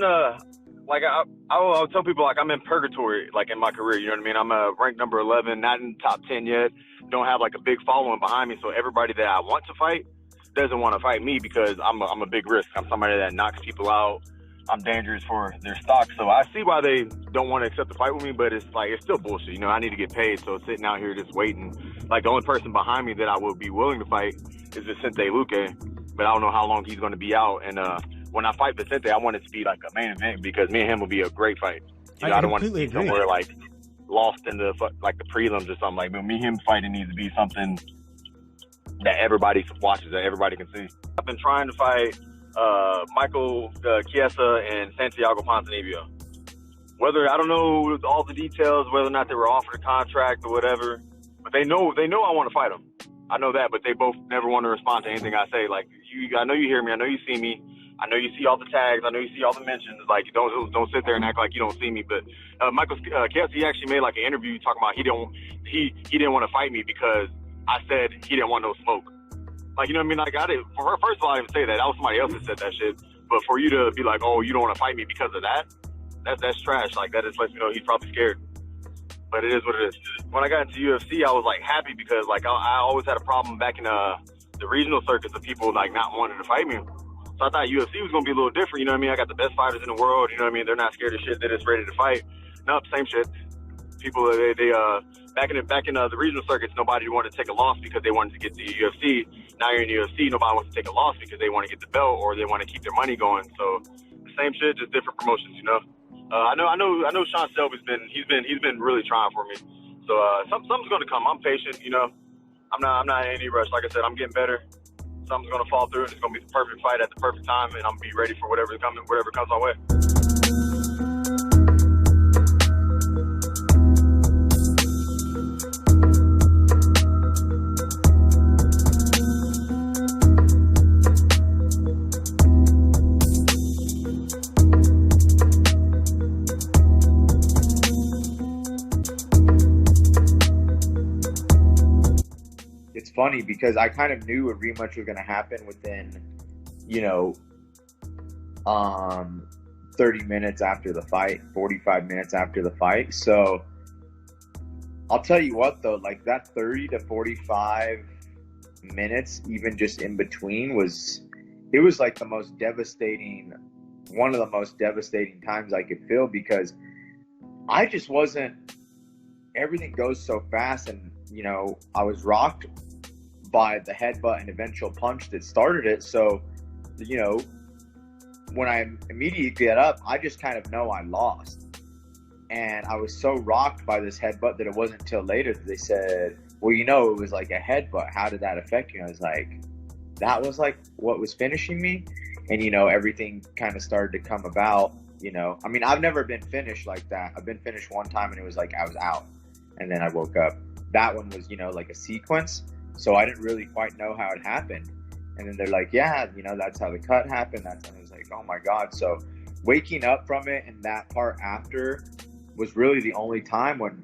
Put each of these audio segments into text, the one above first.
in a, like, I'll tell people, like, I'm in purgatory, like, in my career, you know what I mean? I'm ranked number 11, not in the top 10 yet, don't have, like, a big following behind me, so everybody that I want to fight doesn't want to fight me because I'm a big risk. I'm somebody that knocks people out. I'm dangerous for their stock, so I see why they don't want to accept the fight with me, but it's like, it's still bullshit, you know? I need to get paid, so sitting out here just waiting, like, the only person behind me that I will be willing to fight is Vicente Luque, but I don't know how long he's going to be out, and when I fight Vicente, I want it to be like a main event because me and him will be a great fight. You know, I don't want to be somewhere like lost in the like the prelims or something. Like, me and him fighting needs to be something that everybody watches, that everybody can see. I've been trying to fight Michael Chiesa and Santiago Ponzinibbio. Whether, I don't know all the details, whether or not they were offered a contract or whatever, but they know I want to fight them. I know that, but they both never want to respond to anything I say. Like, I know you hear me, I know you see me. I know you see all the tags. I know you see all the mentions. Like, don't sit there and act like you don't see me. But Michael Chiesa, he actually made like an interview talking about he didn't want to fight me because I said he didn't want no smoke. Like, you know what I mean? Like, first of all, I didn't say that. That was somebody else that said that shit. But for you to be like, oh, you don't want to fight me because of that, that's trash. Like, that just lets me know he's probably scared. But it is what it is. When I got into UFC, I was like happy because like I always had a problem back in the regional circuits of people like not wanting to fight me. So I thought UFC was going to be a little different, you know what I mean? I got the best fighters in the world, you know what I mean? They're not scared of shit, they're just ready to fight. Nope, same shit. People, back in the regional circuits, nobody wanted to take a loss because they wanted to get to the UFC. Now you're in the UFC, nobody wants to take a loss because they want to get the belt or they want to keep their money going. So the same shit, just different promotions, you know? I know Sean Shelby's he's been really trying for me. So something's going to come. I'm patient, you know? I'm not in any rush. Like I said, I'm getting better. Something's going to fall through, and it's going to be the perfect fight at the perfect time, and I'm going to be ready for whatever comes my way. It's funny because I kind of knew a rematch was going to happen within, 30 minutes after the fight, 45 minutes after the fight. So I'll tell you what, though, like that 30 to 45 minutes, even just in between, it was like one of the most devastating times I could feel because I just wasn't, everything goes so fast and, I was rocked by the headbutt and eventual punch that started it. So, when I immediately get up, I just kind of know I lost. And I was so rocked by this headbutt that it wasn't until later that they said, well, it was like a headbutt. How did that affect you? I was like, that was like what was finishing me. And, everything kind of started to come about, I mean, I've never been finished like that. I've been finished one time and it was like I was out and then I woke up. That one was, like a sequence. So I didn't really quite know how it happened. And then they're like, yeah, that's how the cut happened. And I was like, oh my God. So waking up from it and that part after was really the only time when,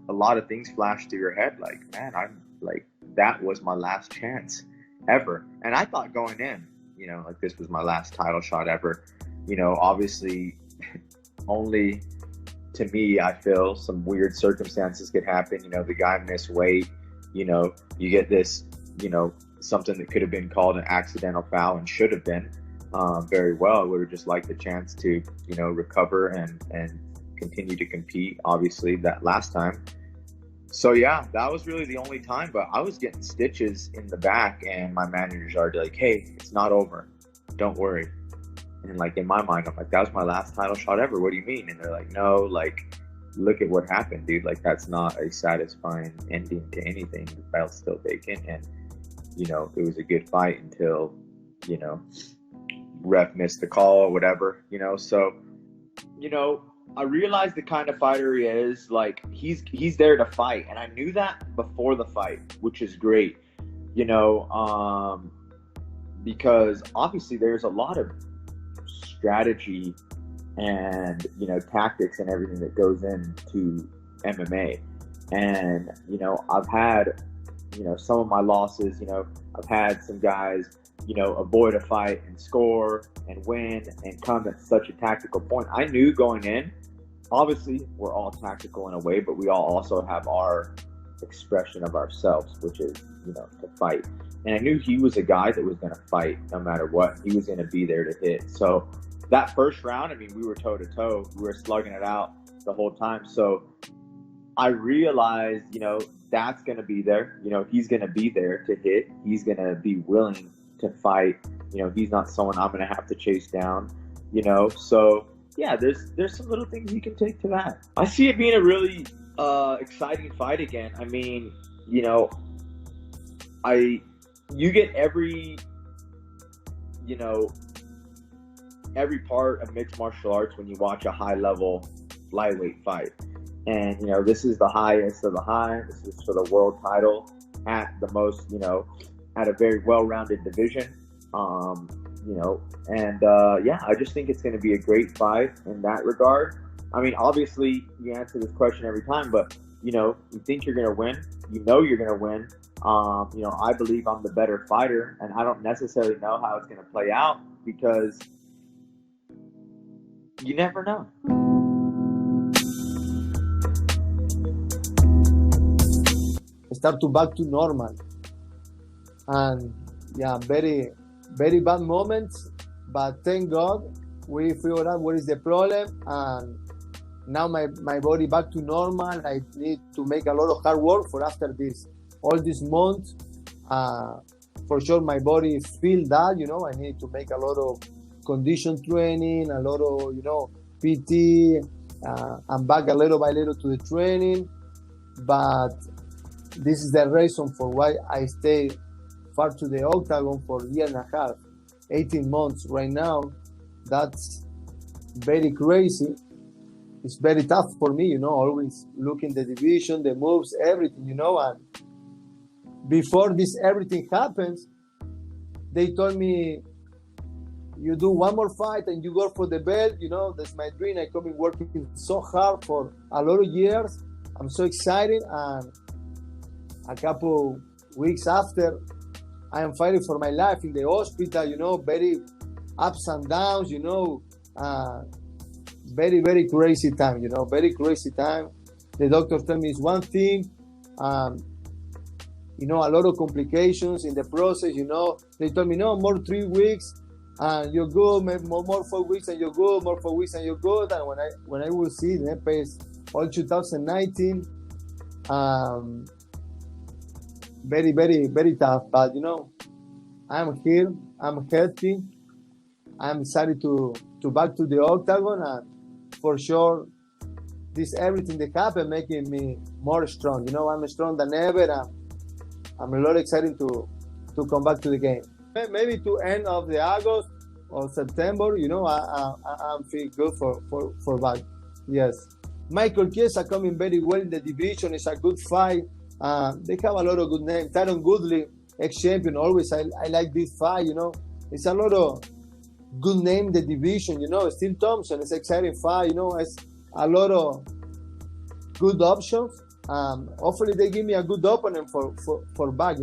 a lot of things flashed through your head. Like, man, I'm like, that was my last chance ever. And I thought going in, like this was my last title shot ever. Obviously only to me, I feel some weird circumstances could happen. The guy missed weight. You get this, something that could have been called an accidental foul and should have been very well. I would have just liked the chance to, recover and continue to compete, obviously, that last time. So, yeah, that was really the only time. But I was getting stitches in the back and my managers are like, hey, it's not over. Don't worry. And, like, in my mind, I'm like, that was my last title shot ever. What do you mean? And they're like, no, like, look at what happened, dude. Like, that's not a satisfying ending to anything. The belt's still vacant. And, it was a good fight until, ref missed the call or whatever, So, I realized the kind of fighter he is. Like, he's there to fight. And I knew that before the fight, which is great, because obviously there's a lot of strategy and tactics and everything that goes into MMA. And I've had some of my losses. I've had some guys avoid a fight and score and win and come at such a tactical point. I knew going in, obviously we're all tactical in a way, but we all also have our expression of ourselves, which is, to fight. And I knew he was a guy that was going to fight no matter what. He was going to be there to hit. So that first round, we were toe to toe. We were slugging it out the whole time. So I realized, that's going to be there. He's going to be there to hit. He's going to be willing to fight. He's not someone I'm going to have to chase down, So yeah, there's some little things you can take to that. I see it being a really exciting fight again. You get every part of mixed martial arts when you watch a high level lightweight fight. And, this is the highest of the high. This is for the world title at the most, at a very well-rounded division. I just think it's going to be a great fight in that regard. Obviously you answer this question every time, but, you think you're going to win. You're going to win. I believe I'm the better fighter, and I don't necessarily know how it's going to play out because you never know. Start to back to normal, and very, very bad moments, but thank God we figured out what is the problem, and now my body back to normal. I need to make a lot of hard work for after this. All these months, for sure my body feel that, I need to make a lot of condition training, a lot of, PT, and back a little by little to the training. But this is the reason for why I stay far to the octagon for a year and a half, 18 months right now. That's very crazy. It's very tough for me, always looking the division, the moves, everything, and before this everything happens, they told me, you do one more fight and you go for the belt, that's my dream. I come in working so hard for a lot of years. I'm so excited, and a couple weeks after, I am fighting for my life in the hospital, very ups and downs, very, very crazy time, very crazy time. The doctor told me it's one thing, a lot of complications in the process, They told me, no, more 3 weeks and you're good, more 4 weeks and you're good, more 4 weeks and you're good. And when I will see the pace all 2019, very, very, very tough. But, I'm here, I'm healthy, I'm excited to back to the octagon, and for sure, this everything that happened making me more strong. I'm strong than ever. I'm a lot excited to come back to the game. Maybe to end of the August or September, I'm feel good for back. Yes. Michael Chiesa coming very well in the division. It's a good fight. They have a lot of good names. Tyron Woodley, ex-champion, always I like this fight, It's a lot of good name in the division, Steve Thompson, it's an exciting fight, It's a lot of good options. Hopefully they give me a good opponent for back,